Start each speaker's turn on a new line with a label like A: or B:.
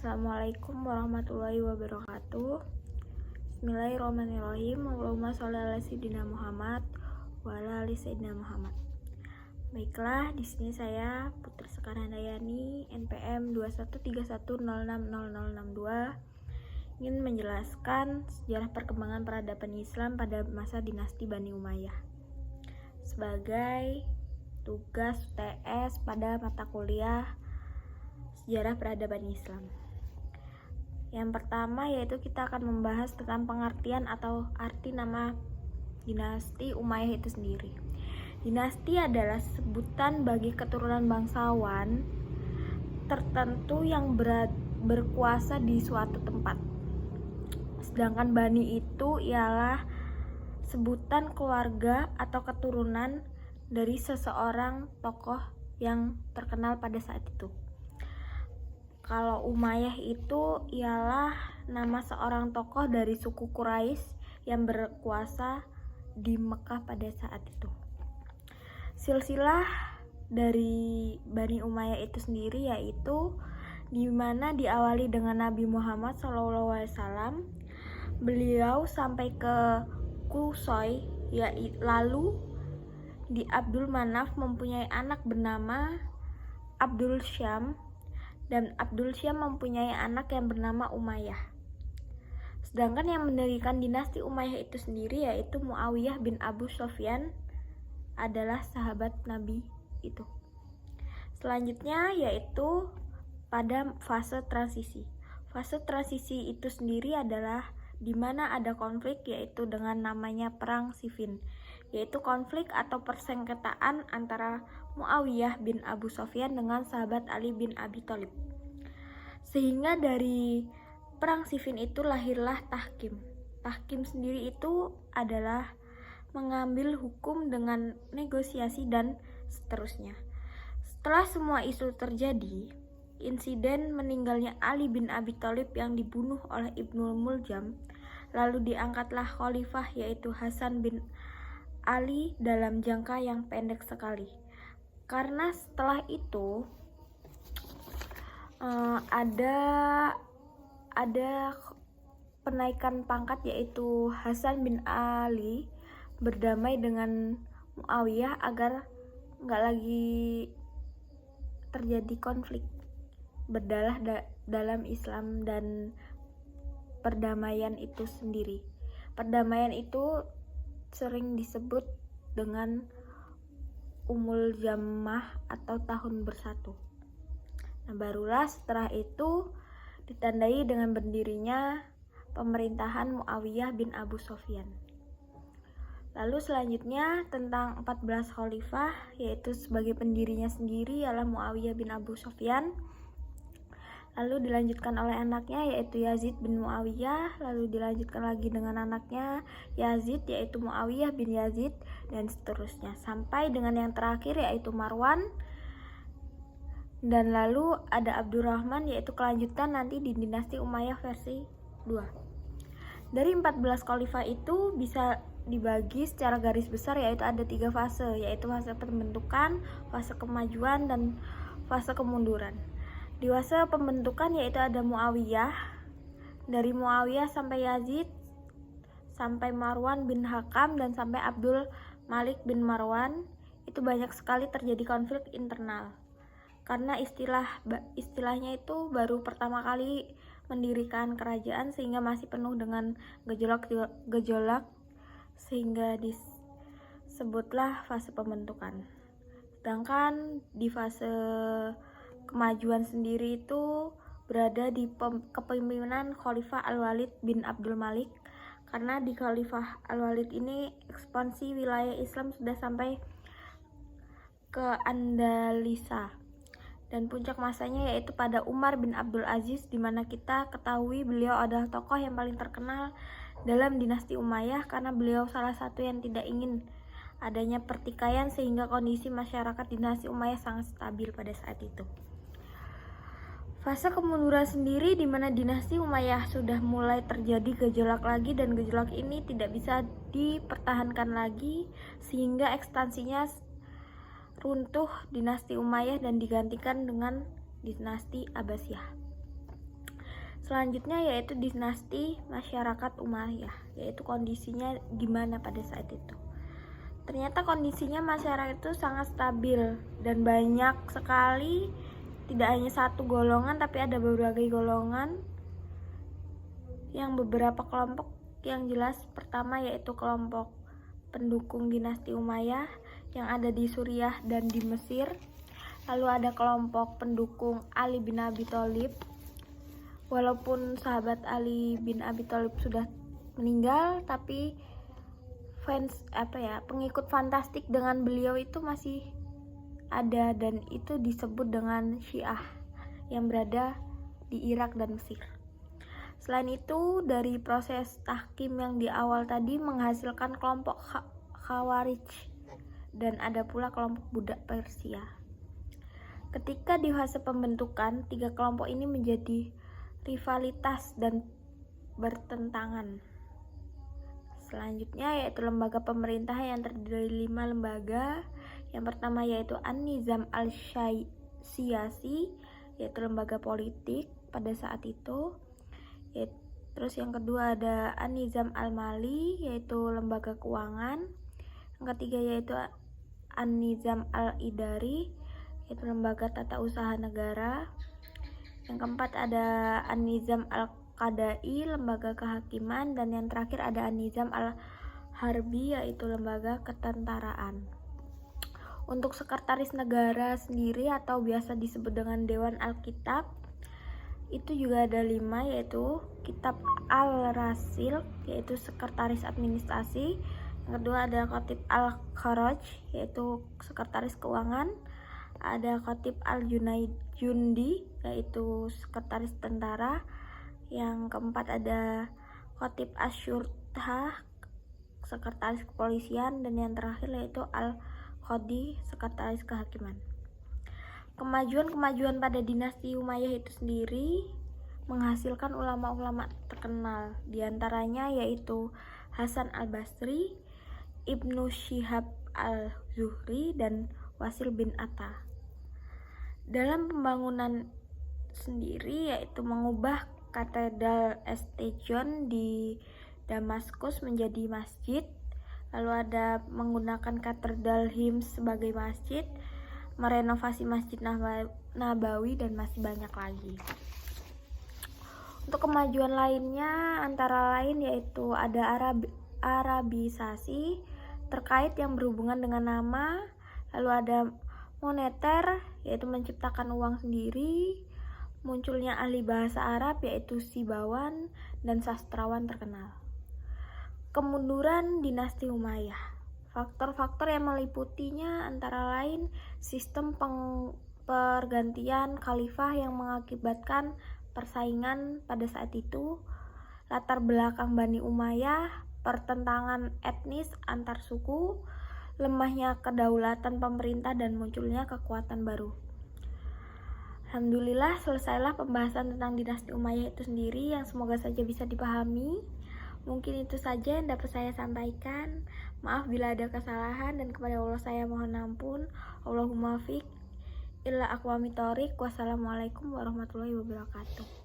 A: Assalamualaikum warahmatullahi wabarakatuh. Bismillahirrahmanirrahim. Allahumma sholli ala sayyidina Muhammad wa ala ali sayyidina Muhammad. Baiklah, di sini saya Putri Sekar Handayani, NPM 2131060062, ingin menjelaskan sejarah perkembangan peradaban Islam pada masa dinasti Bani Umayyah sebagai tugas UTS pada mata kuliah sejarah peradaban Islam. Yang pertama yaitu kita akan membahas tentang pengertian atau arti nama dinasti Umayyah itu sendiri. Dinasti adalah sebutan bagi keturunan bangsawan tertentu yang berkuasa di suatu tempat. Sedangkan Bani itu ialah sebutan keluarga atau keturunan dari seseorang tokoh yang terkenal pada saat itu. Kalau Umayyah itu ialah nama seorang tokoh dari suku Quraisy yang berkuasa di Mekah pada saat itu. Silsilah dari Bani Umayyah itu sendiri yaitu di mana diawali dengan Nabi Muhammad SAW. Beliau sampai ke Qusay, lalu di Abdul Manaf mempunyai anak bernama Abdul Syam, dan Abdul Syam mempunyai anak yang bernama Umayyah. Sedangkan yang mendirikan dinasti Umayyah itu sendiri yaitu Muawiyah bin Abu Sufyan adalah sahabat Nabi itu. Selanjutnya yaitu pada fase transisi. Fase transisi itu sendiri adalah di mana ada konflik yaitu dengan namanya Perang Siffin, yaitu konflik atau persengketaan antara Muawiyah bin Abu Sufyan dengan sahabat Ali bin Abi Thalib. Sehingga dari Perang Siffin itu lahirlah tahkim. Tahkim sendiri itu adalah mengambil hukum dengan negosiasi dan seterusnya. Setelah semua isu terjadi, insiden meninggalnya Ali bin Abi Thalib yang dibunuh oleh Ibnul Muljam, lalu diangkatlah khalifah yaitu Hasan bin Ali dalam jangka yang pendek sekali. Karena setelah itu ada penaikan pangkat yaitu Hasan bin Ali berdamai dengan Muawiyah agar nggak lagi terjadi konflik, berdalah dalam Islam dan perdamaian itu sendiri. Perdamaian itu sering disebut dengan Umul Jammah atau tahun bersatu. Nah, barulah setelah itu ditandai dengan berdirinya pemerintahan Muawiyah bin Abu Sufyan. Lalu selanjutnya tentang 14 khalifah, yaitu sebagai pendirinya sendiri ialah Muawiyah bin Abu Sufyan. Lalu dilanjutkan oleh anaknya yaitu Yazid bin Muawiyah, lalu dilanjutkan lagi dengan anaknya Yazid yaitu Muawiyah bin Yazid, dan seterusnya sampai dengan yang terakhir yaitu Marwan. Dan lalu ada Abdurrahman yaitu kelanjutan nanti di dinasti Umayyah versi 2. Dari 14 khalifah itu bisa dibagi secara garis besar yaitu ada 3 fase, yaitu fase pembentukan, fase kemajuan, dan fase kemunduran. Di fase pembentukan yaitu ada Muawiyah, dari Muawiyah sampai Yazid, sampai Marwan bin Hakam, dan sampai Abdul Malik bin Marwan. Itu banyak sekali terjadi konflik internal karena istilahnya itu baru pertama kali mendirikan kerajaan sehingga masih penuh dengan gejolak sehingga disebutlah fase pembentukan. Sedangkan di fase kemajuan sendiri itu berada di kepemimpinan Khalifah Al-Walid bin Abdul Malik, karena di Khalifah Al-Walid ini ekspansi wilayah Islam sudah sampai ke Andalisa, dan puncak masanya yaitu pada Umar bin Abdul Aziz, di mana kita ketahui beliau adalah tokoh yang paling terkenal dalam dinasti Umayyah karena beliau salah satu yang tidak ingin adanya pertikaian sehingga kondisi masyarakat dinasti Umayyah sangat stabil pada saat itu. Fase kemunduran sendiri di mana dinasti Umayyah sudah mulai terjadi gejolak lagi, dan gejolak ini tidak bisa dipertahankan lagi sehingga ekstansinya runtuh dinasti Umayyah dan digantikan dengan dinasti Abbasiyah. Selanjutnya yaitu dinasti masyarakat Umayyah, yaitu kondisinya gimana pada saat itu. Ternyata kondisinya masyarakat itu sangat stabil dan banyak sekali, tidak hanya satu golongan tapi ada berbagai golongan, yang beberapa kelompok yang jelas. Pertama yaitu kelompok pendukung dinasti Umayyah yang ada di Suriah dan di Mesir. Lalu ada kelompok pendukung Ali bin Abi Thalib. Walaupun sahabat Ali bin Abi Thalib sudah meninggal, tapi pengikut fantastik dengan beliau itu masih ada, dan itu disebut dengan Syiah yang berada di Irak dan Mesir. Selain itu, dari proses tahkim yang di awal tadi menghasilkan kelompok Khawarij dan ada pula kelompok budak Persia. Ketika di fase pembentukan, tiga kelompok ini menjadi rivalitas dan bertentangan. Selanjutnya yaitu lembaga pemerintah yang terdiri dari 5 lembaga. Yang pertama yaitu An-Nizam Al-Siyasi, yaitu lembaga politik pada saat itu. Terus yang kedua ada An-Nizam Al-Mali, yaitu lembaga keuangan. Yang ketiga yaitu An-Nizam Al-Idari, yaitu lembaga tata usaha negara. Yang keempat ada An-Nizam Al-Qadai, lembaga kehakiman. Dan yang terakhir ada An-Nizam Al-Harbi, yaitu lembaga ketentaraan. Untuk sekretaris negara sendiri atau biasa disebut dengan Dewan Al-Kitab, itu juga ada 5, yaitu Kitab Al-Rasil, yaitu sekretaris administrasi. Yang kedua ada Khatib Al-Kharaj, yaitu sekretaris keuangan. Ada Khatib Al-Jundi, yaitu sekretaris tentara. Yang keempat ada Khatib Asyurtah, sekretaris kepolisian. Dan yang terakhir yaitu Al-Qadi, sekretaris kehakiman. Kemajuan pada dinasti Umayyah itu sendiri menghasilkan ulama-ulama terkenal. Di antaranya yaitu Hasan Al-Basri, Ibnu Syihab Al-Zuhri, dan Wasil bin Atta. Dalam pembangunan sendiri yaitu mengubah katedral St. John di Damaskus menjadi masjid. Lalu ada menggunakan katedral Hims sebagai masjid, merenovasi Masjid Nabawi, dan masih banyak lagi. Untuk kemajuan lainnya antara lain yaitu ada Arabisasi terkait yang berhubungan dengan nama. Lalu ada moneter, yaitu menciptakan uang sendiri. Munculnya ahli bahasa Arab yaitu Sibawan dan sastrawan terkenal. Kemunduran dinasti Umayyah. Faktor-faktor yang meliputinya antara lain sistem pergantian khalifah yang mengakibatkan persaingan pada saat itu, latar belakang Bani Umayyah, pertentangan etnis antar suku, lemahnya kedaulatan pemerintah, dan munculnya kekuatan baru. Alhamdulillah selesailah pembahasan tentang dinasti Umayyah itu sendiri, yang semoga saja bisa dipahami. Mungkin itu saja yang dapat saya sampaikan. Maaf bila ada kesalahan, dan kepada Allah saya mohon ampun. Allahumma fiq illa aqwamit thoriq. Wassalamualaikum warahmatullahi wabarakatuh.